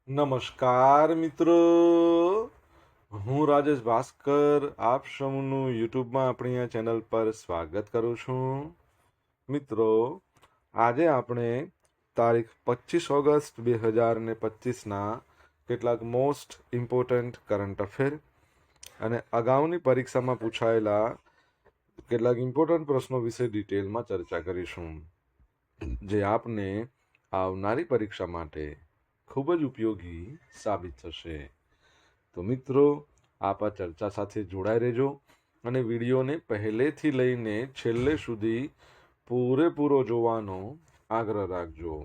નમસ્કાર મિત્રો, હું રાજેશ ભાસ્કર આપ સૌનું યુટ્યુબમાં આપણી આ ચેનલ પર સ્વાગત કરું છું. મિત્રો, આજે આપણે તારીખ 25 ઓગસ્ટ 2025ના કેટલાક મોસ્ટ ઇમ્પોર્ટન્ટ કરંટ અફેર અને અગાઉની પરીક્ષામાં પૂછાયેલા કેટલાક ઇમ્પોર્ટન્ટ પ્રશ્નો વિશે ડિટેલમાં ચર્ચા કરીશું, જે આપને આવનારી પરીક્ષા માટે ખૂબ જ ઉપયોગી સાબિત થશે. તો મિત્રો, આપ આ ચર્ચા સાથે જોડાઈ રહેજો અને વિડીયોને પહેલેથી લઈને છેલ્લે સુધી પૂરેપૂરો જોવાનો આગ્રહ રાખજો.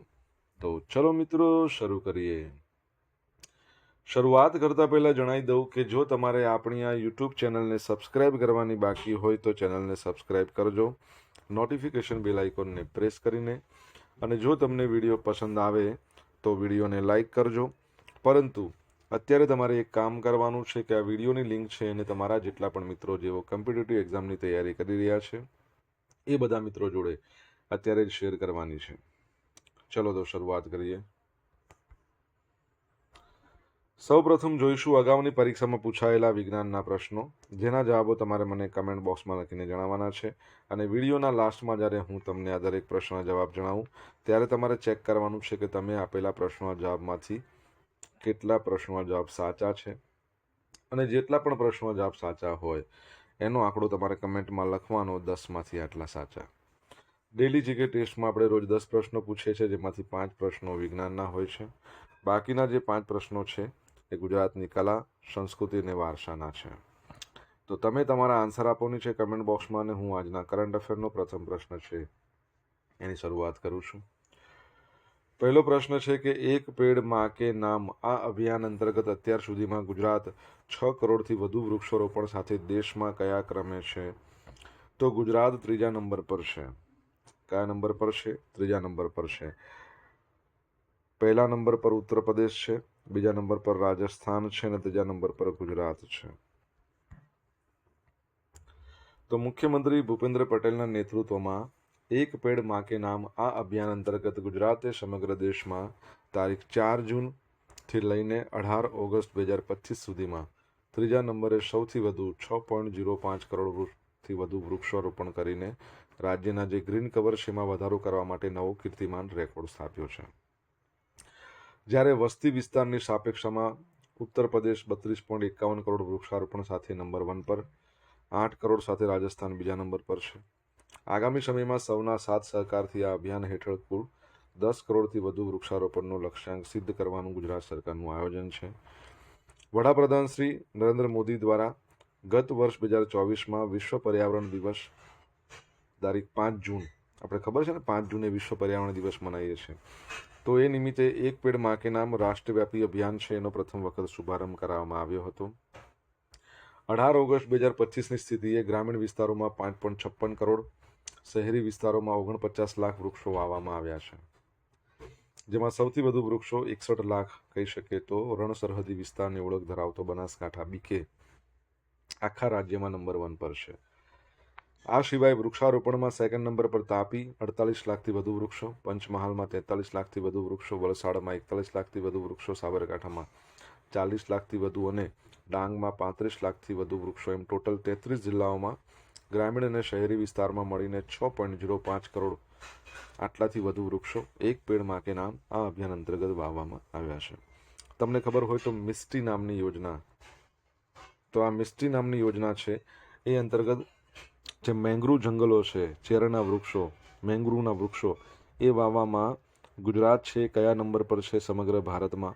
તો ચલો મિત્રો, શરૂ કરીએ. શરૂઆત કરતા પહેલા જણાવી દઉં કે જો તમારે આપણી આ યુટ્યુબ ચેનલને સબસ્ક્રાઇબ કરવાની બાકી હોય તો ચેનલને સબસ્ક્રાઇબ કરજો, નોટિફિકેશન બેલ આઇકોનને પ્રેસ કરીને. અને જો તમને વિડીયો પસંદ આવે તો વિડીયોને લાઈક કરજો. પરંતુ અત્યારે તમારે એક કામ કરવાનું છે કે આ વિડીયોની લિંક છે અને તમારા જેટલા પણ મિત્રો જેઓ કોમ્પિટિટિવ એક્ઝામની તૈયારી કરી રહ્યા છે એ બધા મિત્રો જોડે અત્યારે જ શેર કરવાની છે. ચલો તો શરૂઆત કરીએ. સૌપ્રથમ જોઈશું અગાઉની પરીક્ષામાં પૂછાયેલા વિજ્ઞાનના પ્રશ્નો, જેના જવાબો તમારે મને કમેન્ટ બોક્સમાં લખીને જણાવવાના છે. અને વિડીયોના લાસ્ટમાં જ્યારે હું તમને આ દરેક પ્રશ્નના જવાબ જણાવું ત્યારે તમારે ચેક કરવાનું છે કે તમે આપેલા પ્રશ્નોના જવાબમાંથી કેટલા પ્રશ્નોના જવાબ સાચા છે. અને જેટલા પણ પ્રશ્નોના જવાબ સાચા હોય એનો આંકડો તમારે કમેન્ટમાં લખવાનો, 10માંથી આટલા સાચા. ડેલી જીકે ટેસ્ટમાં આપણે રોજ 10 પ્રશ્નો પૂછીએ છીએ, જેમાંથી 5 પ્રશ્નો વિજ્ઞાનના હોય છે. બાકીના જે 5 પ્રશ્નો છે એ ગુજરાતની કલા, સંસ્કૃતિ અને વારસાના છે. તો તમે તમારા આન્સર આપવાની છે કમેન્ટ બોક્સમાં અને હું આજના કરંટ અફેરનો પ્રથમ પ્રશ્ન છે એની શરૂઆત કરું છું. પહેલો પ્રશ્ન છે કે એક પેડ માં કે નામ આ અભિયાન અંતર્ગત અત્યાર સુધીમાં ગુજરાત 6 કરોડથી વધુ વૃક્ષારોપણ સાથે દેશમાં કયા ક્રમે છે? તો ગુજરાત 3જા નંબર પર છે. કયા નંબર પર છે? 3જા નંબર પર છે. પહેલા નંબર પર ઉત્તર પ્રદેશ છે, બીજા નંબર પર રાજસ્થાન છે અને ત્રીજા નંબર પર ગુજરાત છે. તો મુખ્યમંત્રી ભૂપેન્દ્ર પટેલના નેતૃત્વમાં એક પેડ માં કે નામ આ અભિયાન અંતર્ગત ગુજરાતે સમગ્ર દેશમાં તારીખ 4 જૂનથી લઈને 18 ઓગસ્ટ 2025 સુધીમાં 3જા નંબરે સૌથી વધુ 6.05 કરોડથી વધુ વૃક્ષારોપણ કરીને રાજ્યના જે ગ્રીન કવર છે એમાં વધારો કરવા માટે નવો કીર્તિમાન રેકોર્ડ સ્થાપ્યો છે. જ્યારે વસ્તી વિસ્તારની સાપેક્ષમાં ઉત્તર પ્રદેશ 32.51 કરોડ વૃક્ષારોપણ સાથે નંબર 1 પર, 8 કરોડ સાથે રાજસ્થાન બીજા નંબર પર છે. આગામી સમયમાં સૌના સાથ સહકારથી આ અભિયાન હેઠળ કુલ 10 કરોડથી વધુ વૃક્ષારોપણનો લક્ષ્યાંક સિદ્ધ કરવાનું ગુજરાત સરકારનું આયોજન છે. વડાપ્રધાન શ્રી નરેન્દ્ર મોદી દ્વારા ગત વર્ષ 2024માં વિશ્વ પર્યાવરણ દિવસ તારીખ 5 જૂન, આપણે ખબર છે ને 5 જૂને વિશ્વ પર્યાવરણ દિવસ મનાવીએ છીએ, તો એ નિમિત્તે એક પેડ માં કે નામ રાષ્ટ્રવ્યાપી અભિયાન છે એનો પ્રથમ વખત શુભારંભ કરવામાં આવ્યો હતો. 18 ઓગસ્ટ 2025ની સ્થિતિએ ગ્રામીણ વિસ્તારોમાં 5.56 કરોડ, શહેરી વિસ્તારોમાં 49 લાખ વૃક્ષો વાવવામાં આવ્યા છે. જેમાં સૌથી વધુ વૃક્ષો 61 લાખ કહી શકે તો રણ સરહદી વિસ્તારની ઓળખ ધરાવતો બનાસકાંઠા બીકે આખા રાજ્યમાં નંબર 1 પર છે. આ સિવાય વૃક્ષારોપણમાં સેકન્ડ નંબર પર તાપી 48 લાખથી વધુ વૃક્ષો, પંચમહાલમાં 43 લાખથી વધુ વૃક્ષો, વલસાડમાં 41 લાખથી વધુ વૃક્ષો, સાબરકાંઠામાં 40 લાખથી વધુ અને ડાંગમાં 35 લાખથી વધુ વૃક્ષો, એમ ટોટલ 33 જિલ્લાઓમાં ગ્રામીણ અને શહેરી વિસ્તારમાં મળીને 6.05 કરોડ આટલાથી વધુ વૃક્ષો એક પેડ માં કે નામ આ અભિયાન અંતર્ગત વાવવામાં આવ્યા છે. તમને ખબર હોય તો મિસ્ટી નામની યોજના, તો આ મિસ્ટી નામની યોજના છે એ અંતર્ગત જે મેંગ્રુવ જંગલો છે, ચેરના વૃક્ષો, મેંગ્રુવના વૃક્ષો એ વાવવામાં ગુજરાત છે કયા નંબર પર છે સમગ્ર ભારતમાં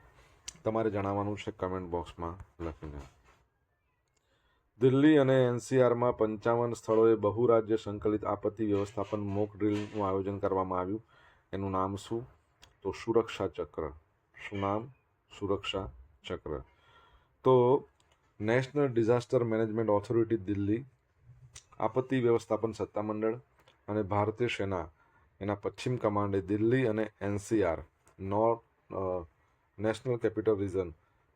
તમારે જણાવવાનું છે કમેન્ટ બોક્સમાં લખીને. દિલ્હી અને એનસીઆરમાં 55 સ્થળોએ બહુરાજ્ય સંકલિત આપત્તિ વ્યવસ્થાપન મોક ડ્રીલનું આયોજન કરવામાં આવ્યું. એનું નામ શું? તો સુરક્ષા ચક્ર. શું નામ? સુરક્ષા ચક્ર. તો national disaster management authority Delhi, આપત્તિ વ્યવસ્થાપન સત્તામંડળ અને ભારતીય સેના એના પશ્ચિમ કમાન્ડે દિલ્હી અને એનસીઆર નેશનલ કેપિટલ રિજન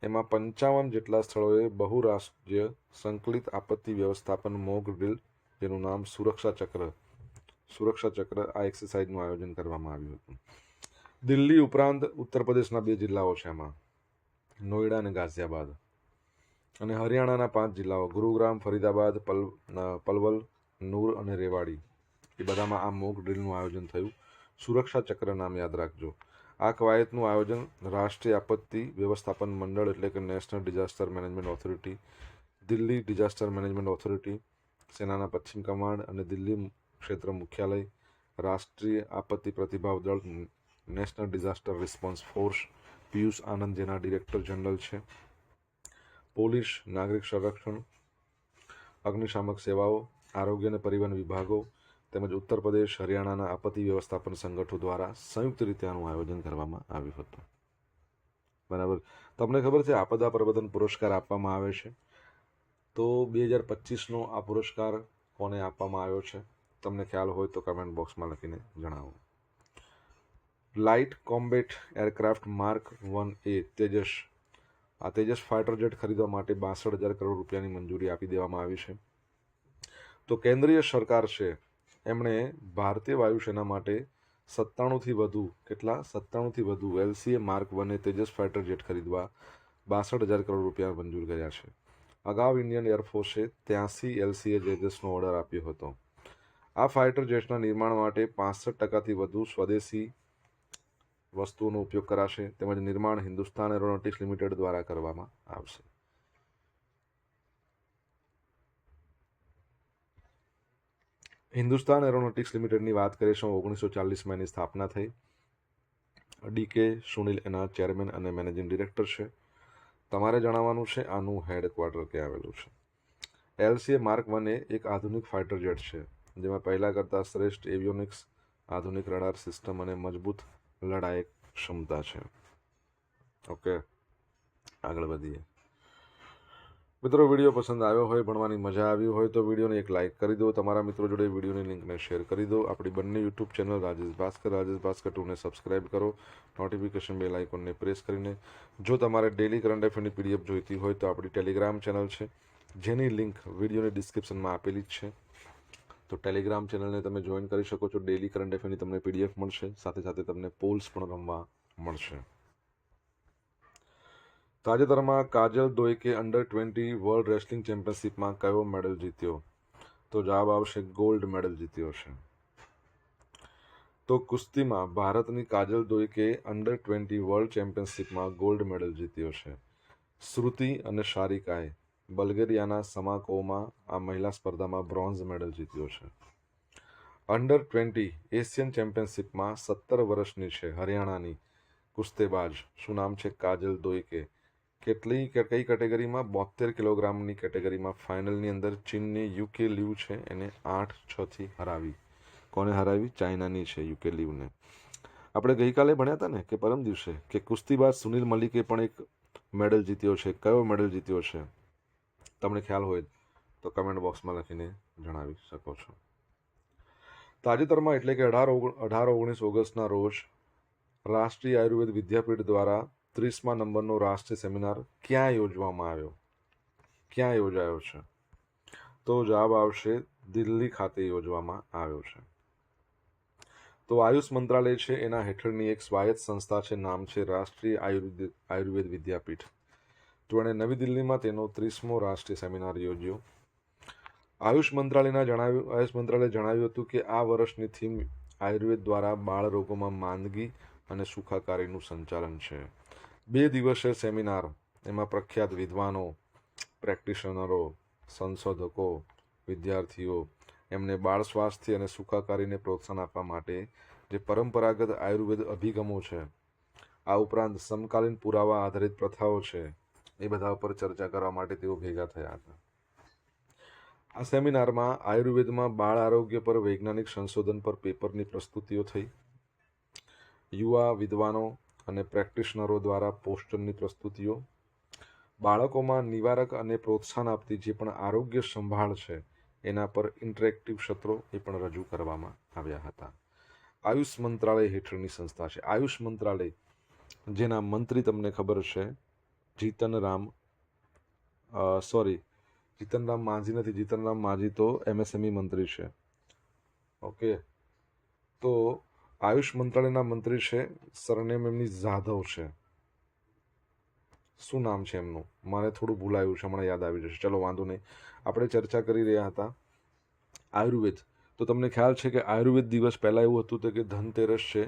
એમાં 55 જેટલા સ્થળોએ બહુરાષ્ટ્રીય સંકલિત આપત્તિ વ્યવસ્થાપન મોક ડ્રીલ, જેનું નામ સુરક્ષા ચક્ર આ એક્સરસાઇઝનું આયોજન કરવામાં આવ્યું હતું. દિલ્હી ઉપરાંત ઉત્તર પ્રદેશના 2 જિલ્લાઓ છે એમાં, નોઈડા અને ગાઝિયાબાદ. અને હરિયાણાના 5 જિલ્લાઓ ગુરુગ્રામ, ફરીદાબાદ, પલવલ, નૂર અને રેવાડી, એ બધામાં આ મોક ડ્રીલનું આયોજન થયું. સુરક્ષા ચક્ર નામ યાદ રાખજો. આ કવાયતનું આયોજન રાષ્ટ્રીય આપત્તિ વ્યવસ્થાપન મંડળ એટલે કે national disaster management authority, Delhi disaster management authority, સેનાના પશ્ચિમ કમાન્ડ અને દિલ્હી ક્ષેત્ર મુખ્યાલય, રાષ્ટ્રીય આપત્તિ પ્રતિભાવ દળ, national disaster response force, Piyush Anand જેના ડિરેક્ટર જનરલ છે, પોલીસ, નાગરિક સંરક્ષણ, અગ્નિશામક સેવાઓ, આરોગ્ય અને પરિવહન વિભાગો તેમજ ઉત્તર પ્રદેશ, હરિયાણાના આપત્તિ વ્યવસ્થાપન સંગઠનો દ્વારા સંયુક્ત રીતે આનું આયોજન કરવામાં આવ્યું હતું. બરાબર. તમને ખબર છે આપદા પ્રબંધન પુરસ્કાર આપવામાં આવે છે, તો 2025નો આ પુરસ્કાર કોને આપવામાં આવ્યો છે? તમને ખ્યાલ હોય તો કમેન્ટ બોક્સમાં લખીને જણાવો. Light combat aircraft mark 1A Tejas, આ તેજસ ફાઇટર જેટ ખરીદવા માટે 62,000 કરોડ રૂપિયાની મંજૂરી આપી દેવામાં આવી છે. તો કેન્દ્રીય સરકાર છે એમણે ભારતીય વાયુસેના માટે 97થી વધુ LCA mark 1A Tejas fighter jet ખરીદવા 62,000 કરોડ રૂપિયા મંજૂર કર્યા છે. અગાઉ ઇન્ડિયન એરફોર્સે 83 LCA તેજસનો ઓર્ડર આપ્યો હતો. આ ફાઇટર જેટ્સના નિર્માણ માટે 65%થી વધુ સ્વદેશી વસ્તુઓનો ઉપયોગ કરાશે તેમજ નિર્માણ હિન્દુસ્તાન એરોનોટિક્સ લિમિટેડ દ્વારા કરવામાં આવશે. હિન્દુસ્તાન એરોનોટિક્સ લિમિટેડની વાત કરીએ તો 1940માં એની સ્થાપના થઈ. ડીકે સુનિલ એના ચેરમેન અને મેનેજિંગ ડિરેક્ટર છે. તમારે જણાવવાનું છે આનું હેડક્વાર્ટર ક્યાં આવેલું છે. LCA માર્ક 1A એક આધુનિક ફાઇટર જેટ છે જેમાં પહેલા કરતાં શ્રેષ્ઠ એવિયોનિક્સ, આધુનિક રડાર સિસ્ટમ અને મજબૂત લડાયક ક્ષમતા છે. ઓકે, આગળ વધીએ. મિત્રો, વિડીયો પસંદ આવ્યો હોય, ભણવાની મજા આવી હોય તો વિડીયોને એક લાઇક કરી દો. તમારા મિત્રો જોડે વિડીયોની લિંકને શેર કરી દો. આપણી બંને યુટ્યુબ ચેનલ રાજેશ ભાસ્કર 2ને સબસ્ક્રાઇબ કરો, નોટિફિકેશન બેલ આઇકોનને પ્રેસ કરીને. જો તમારે ડેલી કરંટ અફેરની PDF જોઈતી હોય તો આપણી ટેલિગ્રામ ચેનલ છે જેની લિંક વિડીયોની ડિસ્ક્રિપ્શનમાં આપેલી જ છે. તો ટેલિગ્રામ ચેનલને તમે જોઈન કરી શકો છો. ડેલી કરંટ અફેરની તમને PDF મળશે, સાથે સાથે તમને પોલ્સ પણ રમવા મળશે. તાજેતરમાં કાજલ દોઈકે અંડર-20 વર્લ્ડ રેસલિંગ ચેમ્પિયનશિપમાં કયો મેડલ જીત્યો? તો જવાબ આવશે ગોલ્ડ મેડલ જીત્યો છે. તો કુસ્તીમાં ભારતની કાજલ દોઈકે અંડર-20 વર્લ્ડ ચેમ્પિયનશિપમાં ગોલ્ડ મેડલ જીત્યો છે. શ્રુતિ અને શારિકાએ બલ્ગેરિયાના સમાકોમાં આ મહિલા સ્પર્ધામાં બ્રોન્ઝ મેડલ જીત્યો છે. અંડર-20 એશિયન ચેમ્પિયનશિપમાં 17 વર્ષની છે હરિયાણાની કુસ્તેબાજ, શું નામ છે? કાજલ દોઈકે. કઈ કેટેગરીમાં? 72 કિલોગ્રામની કેટેગરીમાં ફાઇનલની અંદર ચીનની યુકે લીવ છે એને 8-6થી હરાવી. કોને હરાવી? ચાઇનાની છે યુકે લીવને. આપણે ગઈકાલે ભણ્યા હતા ને કે પરમ દિવસે કે કુસ્તીબાજ સુનિલ મલિકે પણ એક મેડલ જીત્યો છે. કયો મેડલ જીત્યો છે? તમને ખ્યાલ હોય તો કમેન્ટ બોક્સમાં લખીને જણાવી શકો છો. તાજેતરમાં એટલે કે 18-19 ઓગસ્ટના રોજ રાષ્ટ્રીય આયુર્વેદ વિદ્યાપીઠ દ્વારા 30મા નંબરનો રાષ્ટ્રીય સેમિનાર ક્યાં યોજવામાં આવ્યો? ક્યાં યોજાયો છે? તો જવાબ આવશે દિલ્હી ખાતે યોજવામાં આવ્યો છે. તો આયુષ મંત્રાલય છે એના હેઠળની એક સ્વાયત્ત સંસ્થા છે, નામ છે રાષ્ટ્રીય આયુર્વેદ વિદ્યાપીઠ. તો એણે નવી દિલ્હીમાં તેનો 30મો રાષ્ટ્રીય સેમિનાર યોજ્યો. આયુષ મંત્રાલયે જણાવ્યું હતું કે આ વર્ષની થીમ આયુર્વેદ દ્વારા બાળ રોગોમાં માંદગી અને સુખાકારીનું સંચાલન છે. 2 દિવસીય સેમિનાર એમાં પ્રખ્યાત વિદ્વાનો, પ્રેક્ટિશનરો, સંશોધકો, વિદ્યાર્થીઓ એમને બાળ સ્વાસ્થ્ય અને સુખાકારીને પ્રોત્સાહન આપવા માટે જે પરંપરાગત આયુર્વેદ અભિગમો છે, આ ઉપરાંત સમકાલીન પુરાવા આધારિત પ્રથાઓ છે, એ બધા ઉપર ચર્ચા કરવા માટે તેઓ ભેગા થયા હતા. આ સેમિનારમાં આયુર્વેદમાં બાળ આરોગ્ય પર વૈજ્ઞાનિક સંશોધન પર પેપરની પ્રસ્તુતિઓ થઈ. યુવા વિદ્વાનો અને પ્રેક્ટિશનરો દ્વારા પોસ્ટરની પ્રસ્તુતિઓ, બાળકોમાં નિવારક અને પ્રોત્સાહન આપતી જે પણ આરોગ્ય સંભાળ છે એના પર ઇન્ટરેક્ટિવ સત્રો એ પણ રજૂ કરવામાં આવ્યા હતા. આયુષ મંત્રાલય હેઠળની સંસ્થા છે. આયુષ મંત્રાલય જેના મંત્રી તમને ખબર છે જીતનરામ માંઝી નથી. જીતનરામ માંઝી તો MSME મંત્રી છે. ઓકે, તો આયુષ મંત્રાલયના મંત્રી છે, સરનેમ એમની જાધવ છે. શું નામ છે એમનું? મારે થોડું ભૂલાયું છે, હમણાં યાદ આવી જશે. ચલો વાંધો નહીં. આપણે ચર્ચા કરી રહ્યા હતા આયુર્વેદ. તો તમને ખ્યાલ છે કે આયુર્વેદ દિવસ પહેલાં એવું હતું કે ધનતેરસ છે,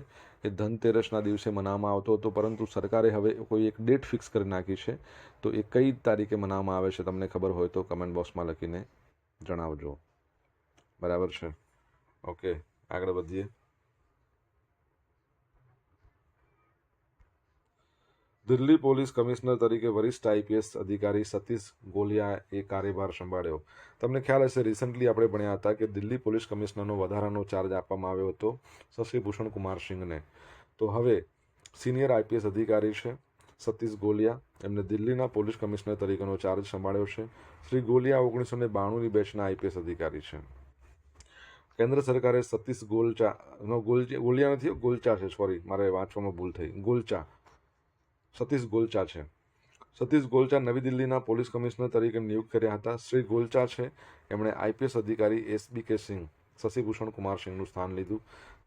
એ ધનતેરસના દિવસે મનાવવામાં આવતો હતો, પરંતુ સરકારે હવે કોઈ એક ડેટ ફિક્સ કરી નાખી છે. તો એ કઈ તારીખે મનાવવામાં આવે છે તમને ખબર હોય તો કમેન્ટ બોક્સમાં લખીને જણાવજો. બરાબર છે? ઓકે, આગળ વધીએ. દિલ્હી પોલીસ કમિશનર તરીકે વરિષ્ઠ આઈપીએસ અધિકારી સતીશ ગોલિયાએ કાર્યભાર સંભાળ્યો. તમને ખ્યાલ હશે, રિસન્ટલી આપણે ભણ્યા હતા કે દિલ્હી પોલીસ કમિશનરનો વધારાનો ચાર્જ આપવામાં આવ્યો હતો શશિભૂષણ કુમાર સિંઘને. તો હવે સિનિયર આઈપીએસ અધિકારી છે સતીશ ગોલિયા, એમને દિલ્હીના પોલીસ કમિશનર તરીકેનો ચાર્જ સંભાળ્યો છે. શ્રી ગોલિયા 1992ની બેચના આઈપીએસ અધિકારી છે. કેન્દ્ર સરકારે સતીશ ગોલિયા નથી, ગોલચા છે, સોરી, મારે વાંચવામાં ભૂલ થઈ, ગોલચા, સતીશ ગોલચા છે. સતીશ ગોલચા નવી દિલ્હીના પોલીસ કમિશનર તરીકે નિયુક્ત કર્યા હતા. શ્રી ગોલચા છે, એમણે આઈપીએસ અધિકારી એસબીકે સિંઘ, શશિભૂષણ કુમાર સિંઘનું સ્થાન લીધું,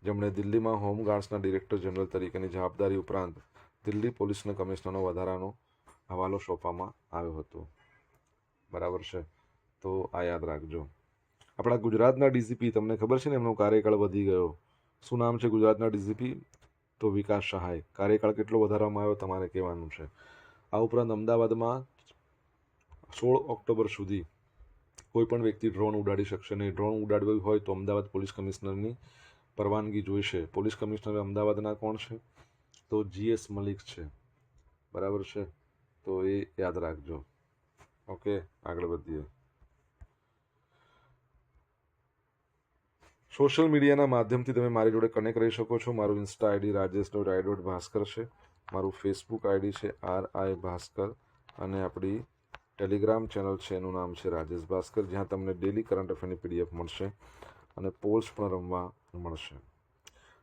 જેમણે દિલ્હીમાં હોમગાર્ડ્સના ડિરેક્ટર જનરલ તરીકેની જવાબદારી ઉપરાંત દિલ્હી પોલીસના કમિશનરનો વધારાનો હવાલો સોંપવામાં આવ્યો હતો. બરાબર છે? તો આ યાદ રાખજો. આપણા ગુજરાતના ડીજીપી, તમને ખબર છે ને, એમનો કાર્યકાળ વધી ગયો. શું નામ છે ગુજરાતના ડીજીપી? તો વિકાસ સહાય. કાર્યકાળ કેટલો વધારવામાં આવ્યો તમારે કહેવાનું છે. આ ઉપરાંત અમદાવાદમાં 16 ઓક્ટોબર સુધી કોઈ પણ વ્યક્તિ ડ્રોન ઉડાડી શકશે નહીં. ડ્રોન ઉડાડવું હોય તો અમદાવાદ પોલીસ કમિશનરની પરવાનગી જોઈશે. પોલીસ કમિશનર અમદાવાદના કોણ છે? તો જીએસ મલિક છે. બરાબર છે? તો એ યાદ રાખજો. ઓકે, આગળ વધીએ. સોશિયલ મીડિયાના માધ્યમથી તમે મારી જોડે કનેક્ટ રહી શકો છો. મારું ઇન્સ્ટા આઈડી rajesh.i.bhaskar છે. મારું ફેસબુક આઈડી છે RI ભાસ્કર, અને આપણી ટેલિગ્રામ ચેનલ છે, એનું નામ છે રાજેશ ભાસ્કર, જ્યાં તમને ડેલી કરંટ અફેરની પીડીએફ મળશે અને પોલ્સ પણ રમવા મળશે.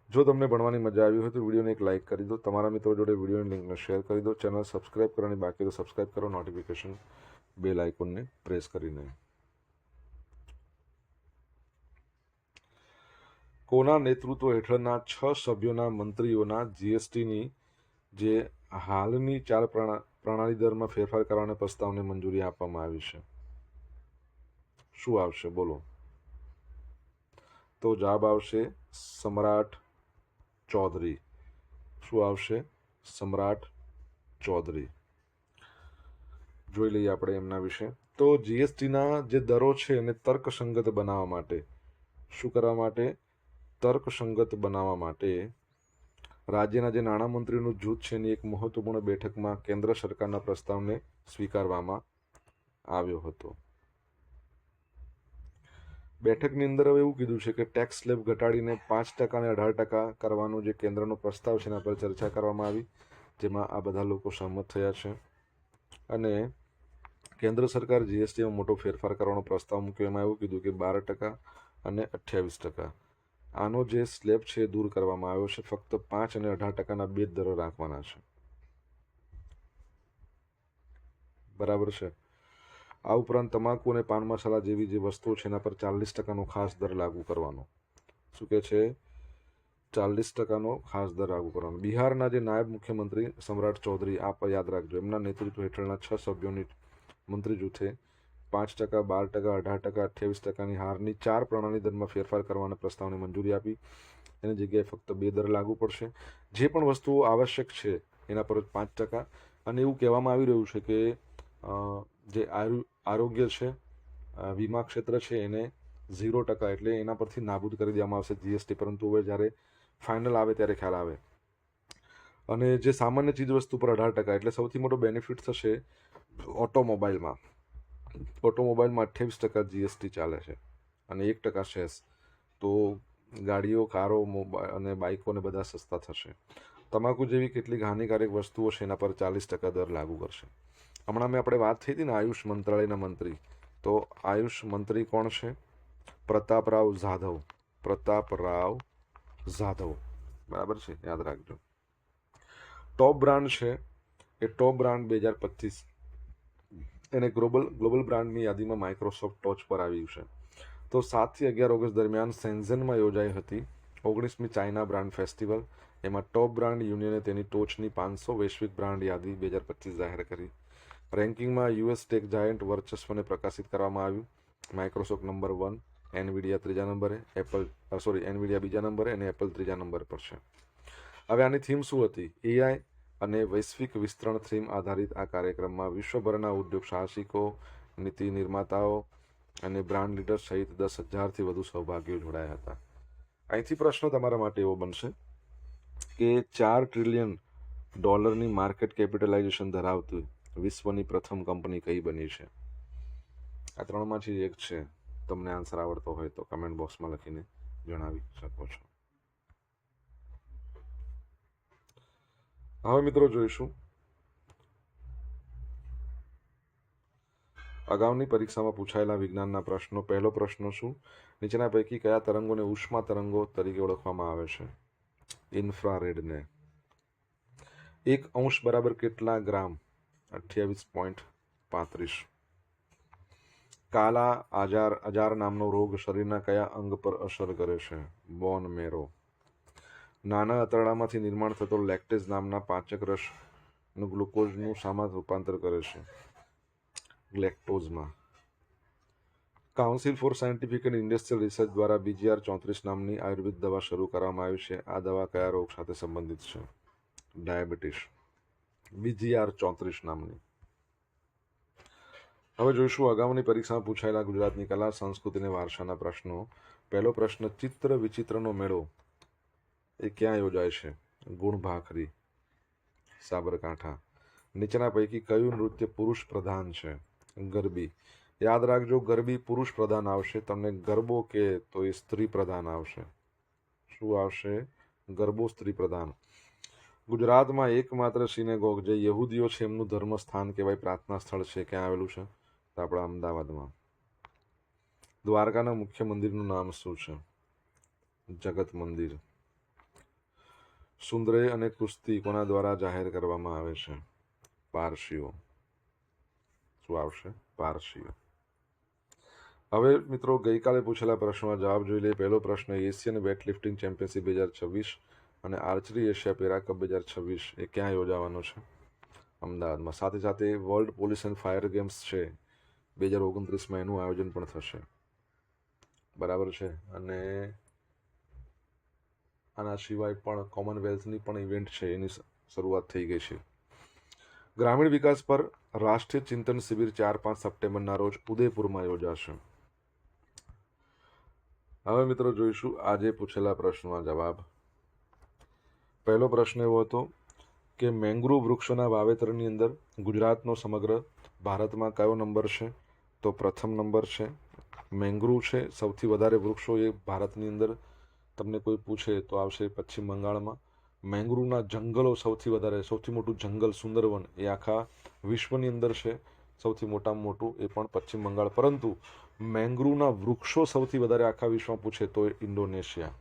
જો તમને ભણવાની મજા આવી હોય તો વિડીયોને એક લાઇક કરી દો. તમારા મિત્રો જોડે વિડીયોની લિંકને શેર કરી દો. ચેનલ સબસ્ક્રાઇબ કરવાની બાકી તો સબસ્ક્રાઇબ કરો, નોટિફિકેશન બેલ આઇકોનને પ્રેસ કરીને. કોના નેતૃત્વ હેઠળના 6 સભ્યોના મંત્રીઓના જીએસટીની જે હાલની 4 પ્રણાલી દરમાં ફેરફાર કરવાના પ્રસ્તાવને મંજૂરી આપવામાં આવી છે? શું આવશે બોલો? તો જવાબ આવશે સમ્રાટ ચૌધરી. શું આવશે? સમ્રાટ ચૌધરી. જોઈ લઈએ આપણે એમના વિશે. તો જીએસટીના જે દરો છે એને તર્કસંગત બનાવવા માટે, શું કરવા માટે? તર્કસંગત બનાવવા માટે રાજ્યના જે નાણામંત્રીનું જૂથ છે એની એક મહત્વપૂર્ણ બેઠકમાં કેન્દ્ર સરકારના પ્રસ્તાવને સ્વીકારવામાં આવ્યો હતો. બેઠકની અંદર હવે એવું કીધું છે કે ટેક્સ સ્લેબ ઘટાડીને 5% અને 18% કરવાનો જે કેન્દ્રનો પ્રસ્તાવ છે એના પર ચર્ચા કરવામાં આવી, જેમાં આ બધા લોકો સહમત થયા છે. અને કેન્દ્ર સરકાર જીએસટીમાં મોટો ફેરફાર કરવાનો પ્રસ્તાવ મૂક્યો. એમાં એવું કીધું કે 12% અને 28%. આનો જે સ્લેબ છે એ દૂર કરવામાં આવ્યો છે. ફક્ત 5 અને 18%ના બે દરો રાખવાના છે. બરાબર છે? આ ઉપરાંત તમાકુ અને પાન મસાલા જેવી જે વસ્તુઓ છે એના પર 40%નો ખાસ દર લાગુ કરવાનો. શું કે છે? 40%નો ખાસ દર લાગુ કરવાનો. બિહારના જે નાયબ મુખ્યમંત્રી સમ્રાટ ચૌધરી, આપ યાદ રાખજો, એમના નેતૃત્વ હેઠળના 6 સભ્યોની મંત્રી જૂથે 5%, 12%, 18%, 28%ની હારની 4 પ્રણાલી દરમાં ફેરફાર કરવાના પ્રસ્તાવને મંજૂરી આપી. એની જગ્યાએ ફક્ત 2 દર લાગુ પડશે. જે પણ વસ્તુઓ આવશ્યક છે એના પર 5%. અને એવું કહેવામાં આવી રહ્યું છે કે જે આરોગ્ય છે, વીમા ક્ષેત્ર છે, એને 0%, એટલે એના પરથી નાબૂદ કરી દેવામાં આવશે જીએસટી. પરંતુ હવે જ્યારે ફાઇનલ આવે ત્યારે ખ્યાલ આવે. અને જે સામાન્ય ચીજ વસ્તુ પર 18%, એટલે સૌથી મોટો બેનિફિટ થશે ઓટોમોબાઈલમાં. ઓટોમોબાઈલમાં 28% જીએસટી ચાલે છે અને 1% સેસ. તો ગાડીઓ, કારો, મોબાઈલ અને બાઇકો ને બધા સસ્તા થશે. તમાકુ જેવી કેટલીક હાનિકારક વસ્તુઓ છે એના પર 40% દર લાગુ કરશે. હમણાં મેં આપણે વાત થઈ હતી ને આયુષ મંત્રાલયના મંત્રી, તો આયુષ મંત્રી કોણ છે? પ્રતાપરાવ જાધવ. પ્રતાપરાવ જાધવ. બરાબર છે? યાદ રાખજો. ટોપ બ્રાન્ડ છે એ ટોપ બ્રાન્ડ 2025 એને ગ્લોબલ બ્રાન્ડની યાદીમાં માઇક્રોસોફ્ટ ટોચ પર આવ્યું છે. તો 7 થી 11 ઓગસ્ટ દરમિયાન શેન્ઝનમાં યોજાઈ હતી 19મી ચાઇના બ્રાન્ડ ફેસ્ટિવલ. એમાં ટોપ બ્રાન્ડ યુનિયને તેની ટોચની 500 વૈશ્વિક બ્રાન્ડ યાદી 2025 જાહેર કરી. રેન્કિંગમાં યુએસ ટેક જાયન્ટ વર્ચસ્વને પ્રકાશિત કરવામાં આવ્યું. માઇક્રોસોફ્ટ નંબર 1, એનવીડિયા ત્રીજા નંબરે, એનવીડિયા બીજા નંબરે અને એપલ ત્રીજા નંબર પર છે. હવે આની થીમ શું હતી? એઆઈ અને વૈશ્વિક વિસ્તરણ થીમ આધારિત આ કાર્યક્રમમાં વિશ્વભરના ઉદ્યોગ સાહસિકો, નીતિ નિર્માતાઓ અને બ્રાન્ડ લીડર્સ સહિત 10,000થી વધુ સહભાગીઓ જોડાયા હતા. અહીંથી પ્રશ્ન તમારા માટે એવો બનશે કે $4 ટ્રિલિયન માર્કેટ કેપિટલાઇઝેશન ધરાવતી વિશ્વની પ્રથમ કંપની કઈ બની છે? આ ત્રણમાંથી એક છે. તમને આન્સર આવડતો હોય તો કમેન્ટ બોક્સમાં લખીને જણાવી શકો છો. હવે મિત્રો જોઈશું અગાઉની પરીક્ષામાં પૂછાયેલા વિજ્ઞાનના પ્રશ્નો. પહેલો પ્રશ્ન શું? નીચેના પૈકી કયા તરંગોને ઉષ્મા તરંગો તરીકે ઓળખવામાં આવે છે? ઇન્ફ્રારેડને. 1 અંશ બરાબર કેટલા ગ્રામ? 28.35. કાલા આજાર નામનો રોગ શરીરના કયા અંગ પર અસર કરે છે? બોન મેરો. નાના આંતરડામાંથી નિર્માણ થતો લેક્ટેઝ નામના પાચક રસનું ગ્લુકોઝનું શામાં રૂપાંતર કરે છે? ગ્લેક્ટોઝમાં. Council for scientific and industrial research દ્વારા BGR-34 નામની આયુર્વેદ દવા શરૂ કરવામાં આવી છે. આ દવા કયા રોગ સાથે સંબંધિત છે? ડાયાબિટીસ. BGR-34 નામની. હવે જોઈશું અગાઉની પરીક્ષામાં પૂછાયેલા ગુજરાતની કલા, સંસ્કૃતિ અને વારસાના પ્રશ્નો. પહેલો પ્રશ્ન, ચિત્ર વિચિત્રનો મેળો એ ક્યાં યોજાય છે? ગુણભાખરી, સાબરકાંઠા. નીચેના પૈકી કયું નૃત્ય પુરુષ પ્રધાન છે? ગરબી. યાદ રાખજો, ગરબી પુરુષ પ્રધાન આવશે. તમને ગરબો કે તો એ સ્ત્રી પ્રધાન આવશે. શું આવશે? ગરબો સ્ત્રી પ્રધાન. ગુજરાતમાં એકમાત્ર સિનેગોગ જે યહૂદીઓ છે એમનું ધર્મ સ્થાન કહેવાય, પ્રાર્થના સ્થળ છે, ક્યાં આવેલું છે? તો આપણા અમદાવાદમાં. દ્વારકાના મુખ્ય મંદિરનું નામ શું છે? જગત મંદિર. સુંદરેય અને કુસ્તી કોના દ્વારા જાહેર કરવામાં આવે છે? પારસીઓ. શું આવશે? પારસીઓ. હવે મિત્રો ગઈકાલે પૂછેલા પ્રશ્નોના જવાબ જોઈ લઈએ. પહેલો પ્રશ્ન, એશિયન વેઇટલિફ્ટિંગ ચેમ્પિયનશિપ 2026 અને આર્ચરી એશિયા પેરા કપ 2026 એ ક્યાં યોજાવાનો છે? અમદાવાદમાં. સાથે સાથે world police and fire games છે 2029માં, એનું આયોજન પણ થશે. બરાબર છે. અને આના સિવાય પણ કોમનવેલ્થની પણ ઇવેન્ટ છે, એની શરૂઆત થઈ ગઈ છે. ગ્રામીણ વિકાસ પર રાષ્ટ્રીય ચિંતન શિબિર 4-5 સપ્ટેમ્બરના રોજ ઉદયપુરમાં યોજાશે. હવે મિત્રો જોઈશું આજે પૂછેલા પ્રશ્નોના જવાબ. પહેલો પ્રશ્ન એવો હતો કે મેંગ્રુવ વૃક્ષોના વાવેતરની અંદર ગુજરાતનો સમગ્ર ભારતમાં કયો નંબર છે? તો પ્રથમ નંબર છે. મેંગ્રુવ છે, સૌથી વધારે વૃક્ષો એ ભારતની અંદર તમને કોઈ પૂછે તો આવશે પશ્ચિમ બંગાળમાં. મેંગ્રુવના જંગલો સૌથી મોટું જંગલ સુંદરવન એ આખા વિશ્વની અંદર છે, સૌથી મોટામાં મોટું એ પણ પશ્ચિમ બંગાળ. પરંતુ મેંગ્રુવના વૃક્ષો સૌથી વધારે આખા વિશ્વમાં પૂછે તો ઇન્ડોનેશિયા.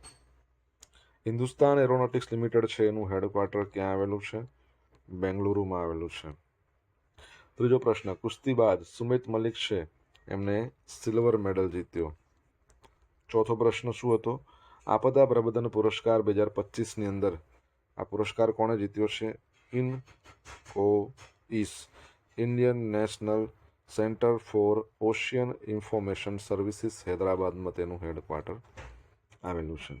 હિન્દુસ્તાન એરોનોટિક્સ લિમિટેડ છે, એનું હેડક્વાર્ટર ક્યાં આવેલું છે? બેંગલુરુમાં આવેલું છે. ત્રીજો પ્રશ્ન, કુસ્તીબાજ સુમિત મલિક છે, એમને સિલ્વર મેડલ જીત્યો. ચોથો પ્રશ્ન શું હતો? આપદા પ્રબંધન પુરસ્કાર 2025ની અંદર આ પુરસ્કાર કોણે જીત્યો છે? INCOIS, Indian national centre for ocean information services, હૈદરાબાદમાં તેનું હેડક્વાર્ટર આવેલું છે.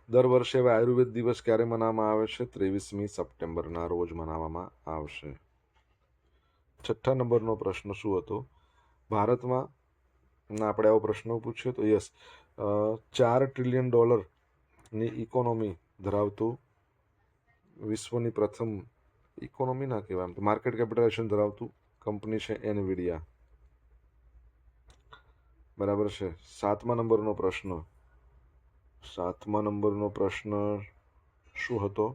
દર વર્ષે હવે આયુર્વેદ દિવસ ક્યારે મનાવવામાં આવે છે? 23મી સપ્ટેમ્બરના રોજ મનાવવામાં આવશે. છઠ્ઠા નંબરનો પ્રશ્ન શું હતો? ભારતમાં આપણે આવો પ્રશ્ન પૂછ્યો તો યસ, $4 ટ્રિલિયન ની ઇકોનોમી ધરાવતું વિશ્વની પ્રથમ ઇકોનોમી ના કહેવાય, તો માર્કેટ કેપિટલાઇઝેશન ધરાવતું કંપની છે એનવીડિયા. બરાબર છે. સાતમા નંબરનો પ્રશ્ન શું હતો?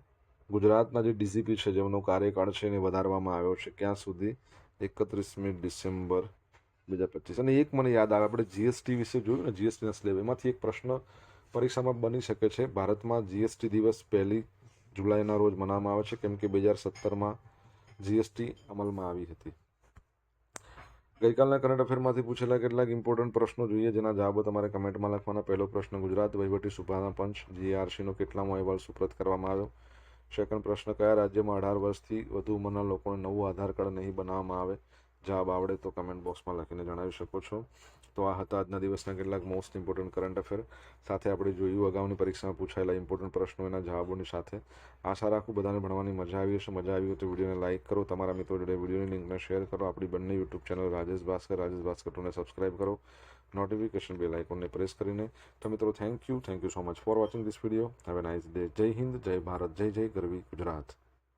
ગુજરાતના જે ડીજીપી છે જેમનો કાર્યકાળ છે એને વધારવામાં આવ્યો છે ક્યાં સુધી? 31મી ડિસેમ્બર 2025. અને એક મને યાદ આવે, આપણે જીએસટી વિશે જોયું ને, જીએસટીના સ્લેબ, એમાંથી એક પ્રશ્ન પરીક્ષામાં બની શકે છે. ભારતમાં જીએસટી દિવસ 1 જુલાઈના રોજ મનાવવામાં આવે છે કેમ કે 2017માં જીએસટી અમલમાં આવી હતી. ગઈકાલના કરંટ અફેરમાંથી પૂછેલા કેટલાક ઇમ્પોર્ટન્ટ પ્રશ્નો જોઈએ, જેના જવાબો તમારે કમેન્ટમાં લખવાના. પહેલો પ્રશ્ન, ગુજરાત વહીવટી સુધારણા પંચ GARCનો કેટલામો અહેવાલ સુપ્રત કરવામાં આવ્યો? સેકન્ડ પ્રશ્ન, કયા રાજ્યમાં 18 વર્ષથી વધુ ઉંમરના લોકોને નવું આધાર કાર્ડ નહીં બનાવવામાં આવે? જવાબ આવડે તો કમેન્ટ બોક્સમાં લખીને જણાવી શકો છો. તો આ હતા આજના દિવસના કેટલાક મોસ્ટ ઇમ્પોર્ટન્ટ કરંટ અફેર. સાથે આપણે જોયું અગાઉની પરીક્ષામાં પૂછાયેલા ઇમ્પોર્ટન્ટ પ્રશ્નો એના જવાબોની સાથે. આશા રાખું બધાને ભણવાની મજા આવી હશે. મજા આવી હોય તો વિડીયોને લાઇક કરો, તમારા મિત્રો જોડે વિડીયોની લિંકને શેર કરો. આપણી બંને યુટ્યુબ ચેનલ રાજેશ ભાસ્કર 2ને સબસ્ક્રાઇબ કરો, નોટિફિકેશન બેલ આઇકોનને પ્રેસ કરીને. તો મિત્રો, thank you so much for watching this video. Have a nice day. જય હિન્દ, જય ભારત, જય જય ગરવી ગુજરાત.